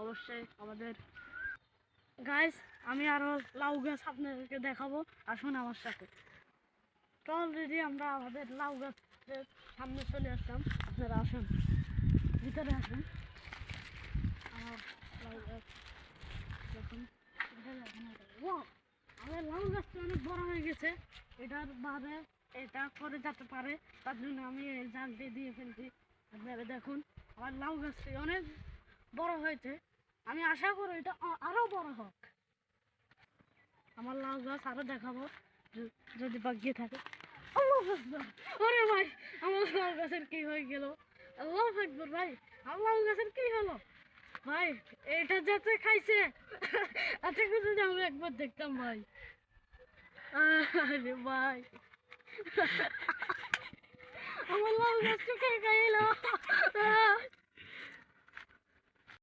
অবশ্যই আমাদের গাইস আমি আরো লাউ গাছ আপনাদেরকে দেখাবো, আসুন আমার সাথে। তো অলরেডি আমরা আমাদের লাউ গাছের সামনে চলে আসলাম, আপনারা আসুন ভিতরে আসুন। আমার লাউ গাছ দেখুন, আমাদের লাউ গাছটা অনেক বড় হয়ে গেছে, এটার বাদে এটা করে যেতে পারে, তার জন্য আমি এই জালটি দিয়ে ফেলছি। আপনারা দেখুন আমার লাউ গাছটি অনেক বড় হয়েছে, আমি আশা করি এটা আরো বড় হোক। আমার লাউ গাছ আরো দেখাবো যদি বাগিয়ে থাকে। আল্লাহু আকবার, ওরে ভাই আমার লাউ গাছের কি হয়ে গেল, আল্লাহু আকবার ভাই আমার লাউ গাছের কি হলো ভাই, এটা যাতে খাইছে আচ্ছা যদি আমি একবার দেখতাম ভাই। আরে ভাই আমার লাউ গাছটা কে খাইলো।